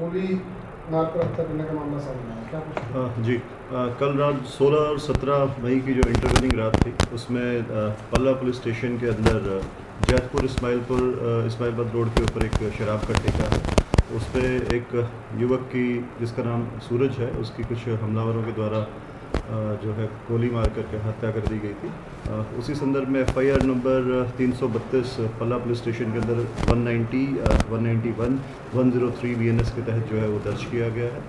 गोली मारकर हत्या करने का मामला सामने आया, क्या कुछ? जी, कल रात 16 और 17 मई की जो इंटरवेनिंग रात थी उसमें पल्ला पुलिस स्टेशन के अंदर जैतपुर इस्माइलाबाद रोड के ऊपर एक शराब का ठेका है। उस पर एक युवक की, जिसका नाम सूरज है, उसकी कुछ हमलावरों के द्वारा जो है गोली मार करके हत्या कर दी गई थी। उसी संदर्भ में FIR नंबर 332 पल्ला पुलिस स्टेशन के अंदर 190, 191, 103 BNS के तहत जो है वो दर्ज किया गया है।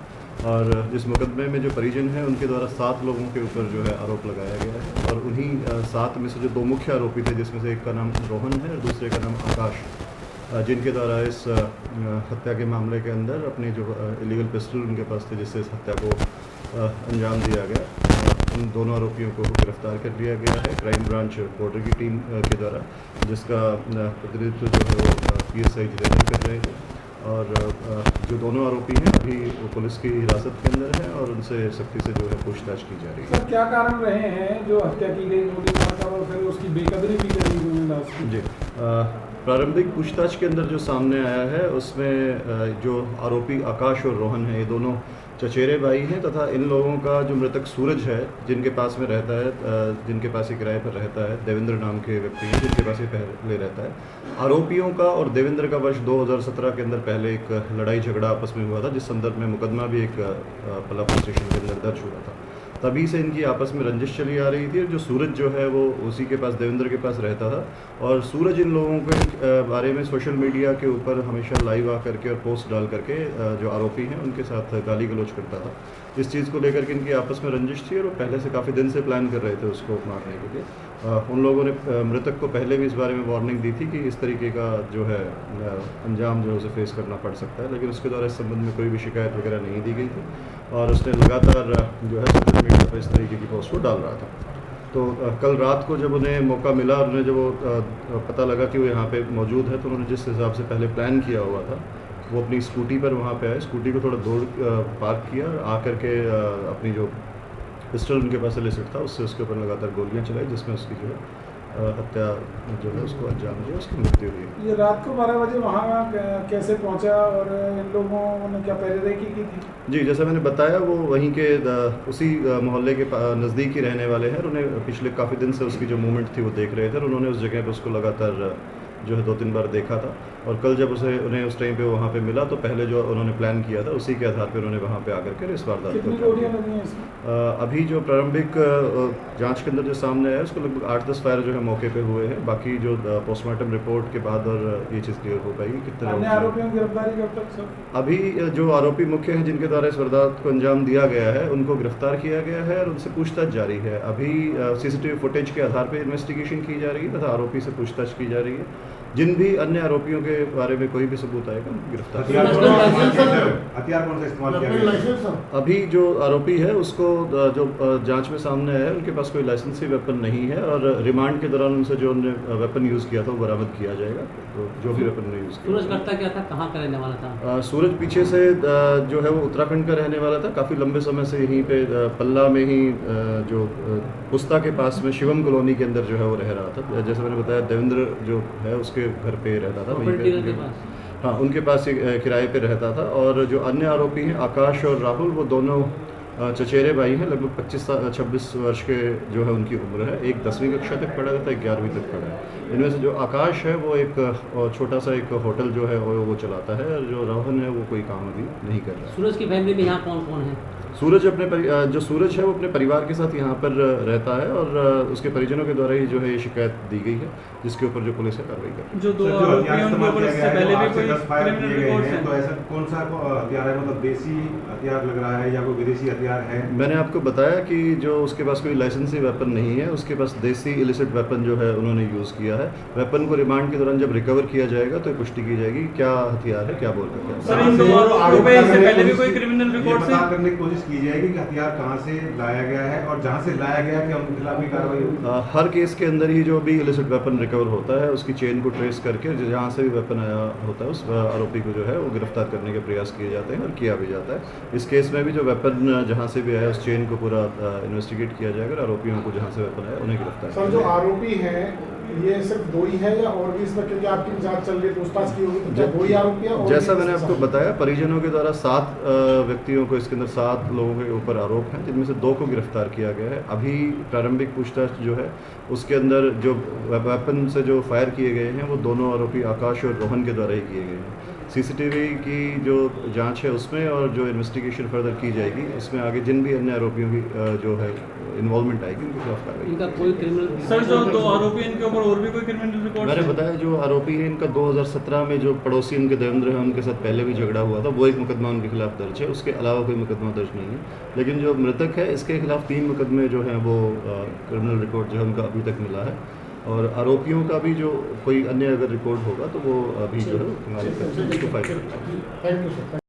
और जिस मुकदमे में जो परिजन हैं उनके द्वारा 7 लोगों के ऊपर जो है आरोप लगाया गया है। और उन्हीं 7 में से जो 2 मुख्य आरोपी थे, जिसमें से एक का नाम रोहन है और दूसरे का नाम आकाश, जिनके द्वारा इस हत्या के मामले के अंदर अपने जो इलीगल पिस्टल उनके पास थे, जिससे इस हत्या को अंजाम दिया गया, उन दोनों आरोपियों को गिरफ्तार कर लिया गया है क्राइम ब्रांच बॉर्डर की टीम के द्वारा, जिसका प्रतिनिधित्व जो है वो PSI जिले कर रहे हैं। और जो दोनों आरोपी हैं अभी वो पुलिस की हिरासत के अंदर हैं और उनसे सख्ती से जो है पूछताछ की जा रही है। सर, क्या कारण रहे हैं जो हत्या की गई गोली मारकर और फिर उसकी बेकदरी की गई लाश की? जी, प्रारंभिक पूछताछ के अंदर जो सामने आया है उसमें जो आरोपी आकाश और रोहन हैं, ये दोनों चचेरे भाई हैं तथा इन लोगों का जो मृतक सूरज है, जिनके पास में रहता है, जिनके पास ये किराए पर रहता है, देवेंद्र नाम के व्यक्ति हैं जिनके पास ये पहले रहता है। आरोपियों का और देवेंद्र का वर्ष 2017 के अंदर पहले एक लड़ाई झगड़ा आपस में हुआ था, जिस संदर्भ में मुकदमा भी एक पल्ला पुलिस स्टेशन के अंदर दर्ज हुआ था। तभी से इनकी आपस में रंजिश चली आ रही थी। और जो सूरज जो है वो उसी के पास, देवेंद्र के पास रहता था। और सूरज इन लोगों के बारे में सोशल मीडिया के ऊपर हमेशा लाइव आ करके और पोस्ट डाल करके जो आरोपी हैं उनके साथ गाली गलौज करता था। इस चीज़ को लेकर के इनकी आपस में रंजिश थी और वो पहले से काफ़ी दिन से प्लान कर रहे थे उसको मारने के लिए। उन लोगों ने मृतक को पहले भी इस बारे में वार्निंग दी थी कि इस तरीके का जो है अंजाम जो है उसे फेस करना पड़ सकता है, लेकिन उसके द्वारा इस संबंध में कोई भी शिकायत वगैरह नहीं दी गई थी और उसने लगातार जो है सोशल मीडिया पर इस तरीके की पोस्ट को डाल रहा था। तो कल रात को जब उन्हें मौका मिला और उन्हें जब वो पता लगा कि वो यहाँ पे मौजूद है, तो उन्होंने जिस हिसाब से पहले प्लान किया हुआ था, वो अपनी स्कूटी पर वहाँ पे आए, स्कूटी को थोड़ा दूर पार्क किया और आकर के अपनी जो पिस्टल उनके पास इलिसिट था उससे उसके ऊपर लगातार गोलियां चलाई, जिसमें उसकी जो है हत्या जो है उसको अंजाम दिया, उसकी मृत्यु हुई। ये रात को 12 बजे वहाँ कैसे पहुँचा और इन लोगों ने क्या पहले रेकी की थी? जी, जैसा मैंने बताया, वो वहीं के उसी मोहल्ले के नज़दीक ही रहने वाले हैं। उन्हें पिछले काफ़ी दिन से उसकी जो मूवमेंट थी वो देख रहे थे और उन्होंने उस जगह पर उसको लगातार जो है 2-3 बार देखा था। और कल जब उन्हें उस टाइम पे वहाँ पे मिला तो पहले जो उन्होंने प्लान किया था उसी के आधार पे उन्होंने वहाँ पे आकर के इस वारदात कितनी गोलियां लगी हैं इसमें? अभी जो प्रारंभिक जांच के अंदर जो सामने आया उसको लगभग 8-10 फायर जो है मौके पे हुए हैं। बाकी जो पोस्टमार्टम रिपोर्ट के बाद और ये चीज़ क्लियर हो पाएगी कितने अन्य आरोपियों की गिरफ्तारी कब तक सर? अभी जो आरोपी मुख्य हैं जिनके द्वारा इस वारदात को अंजाम दिया गया है उनको गिरफ्तार किया गया है और उनसे पूछताछ जारी है। अभी CCTV फुटेज के आधार पर इन्वेस्टिगेशन की जा रही है तथा आरोपी से पूछताछ की जा रही है। जिन भी अन्य आरोपियों के बारे में कोई भी सबूत आएगा गिरफ्तार। हथियार कौन सा इस्तेमाल किया गया? अभी जो आरोपी है उसको जो जांच में सामने आया है उनके पास कोई लाइसेंसी वेपन नहीं है और रिमांड के दौरान उनसे जो उन्होंने वेपन यूज़ किया था वो बरामद किया जाएगा। तो जो भी वेपन ने यूज़ किया। सूरज करता क्या था, कहाँ का रहने वाला था? सूरज पीछे से जो है वो उत्तराखंड का रहने वाला था। काफ़ी लंबे समय से यहीं पे पल्ला में ही जो पुस्ता के पास में शिवम कॉलोनी के अंदर जो है वो रह रहा था। जैसे मैंने बताया, देवेंद्र जो है उसके घर पे रहता था, वहीं पे, हाँ, उनके पास किराए पे रहता था। और जो अन्य आरोपी हैं आकाश और राहुल, वो दोनों चचेरे भाई हैं। लगभग 25-26 वर्ष के जो है उनकी उम्र है। एक 10वीं कक्षा तक पढ़ा था, एक 11वीं तक पढ़ा है। इनमें से जो आकाश है वो एक छोटा सा एक होटल जो है वो चलाता है और जो रोहन है वो कोई काम अभी नहीं कर रहा है। सूरज की फैमिली में यहाँ कौन कौन है? सूरज जो सूरज है वो अपने परिवार के साथ यहाँ पर रहता है और उसके परिजनों के द्वारा ही जो है ये शिकायत दी गई है, जिसके ऊपर जो पुलिस है कार्रवाई कर रही है। जो 2 आरोपियों के ऊपर इससे पहले भी कोई क्रिमिनल रिकॉर्ड्स हैं, तो ऐसा कौन सा हथियार है? मतलब देसी हथियार लग रहा है या कोई विदेशी हथियार है? मैंने आपको बताया कि जो उसके पास कोई लाइसेंसी वेपन नहीं है, उसके पास देसी इलिसिट वेपन जो है उन्होंने यूज़ किया है। वेपन को रिमांड के दौरान जब रिकवर किया जाएगा तो पुष्टि की जाएगी क्या हथियार है, क्या बोल रहे हैं। सर, इन 2 आरोपियों पे इससे पहले भी कोई क्रिमिनल रिकॉर्ड से करने की कोशिश की जाएगी कि हथियार कहां से लाया गया है और जहां से लाया गया क्या उनके खिलाफ भी कार्रवाई होगी? हर केस के अंदर ही जो भी इलिसिट वेपन रिकवर होता है उसकी चेन को ट्रेस करके जहाँ से भी वेपन आया होता है उस आरोपी को जो है वो गिरफ्तार करने के प्रयास किए जाते हैं और किया भी जाता है। इस केस में भी जो वेपन जहाँ से भी आया उस चेन को पूरा इन्वेस्टिगेट किया जाएगा और आरोपियों को जहाँ से वेपन आया उन्हें गिरफ्तार। सर, जो आरोपी हैं ये सिर्फ दो ही है या और भी इसमें, क्योंकि आपकी जांच चल रही है, पूछताछ की होगी, तो क्या दो ही आरोपी है? जैसा मैंने आपको बताया, परिजनों के द्वारा 7 व्यक्तियों को, इसके अंदर 7 लोगों के ऊपर आरोप हैं, जिनमें से 2 को गिरफ्तार किया गया है। अभी प्रारंभिक पूछताछ जो है उसके अंदर जो वेपन से जो फायर किए गए हैं वो दोनों आरोपी आकाश और रोहन के द्वारा ही किए गए हैं। सीसीटीवी की जो जांच है उसमें और जो इन्वेस्टिगेशन फर्दर की जाएगी उसमें आगे जिन भी अन्य आरोपियों की जो है इन्वॉल्वमेंट आएगी उनके खिलाफ कार्रवाई। इनका कोई क्रिमिनल सर जो 2 आरोपी इनके ऊपर और भी कोई क्रिमिनल रिकॉर्ड? मैंने बताया जो आरोपी है इनका 2017 में जो पड़ोसी इनके देवेंद्र है उनके साथ पहले भी झगड़ा हुआ था, वो एक मुकदमा उनके खिलाफ दर्ज है, उसके अलावा कोई मुकदमा दर्ज नहीं है। लेकिन जो मृतक है इसके खिलाफ 3 मुकदमे जो हैं वो क्रिमिनल रिकॉर्ड जो है उनका अभी तक मिला है, और आरोपियों का भी जो कोई अन्य अगर रिकॉर्ड होगा तो वो अभी जो है फाइल थैंक यू सर।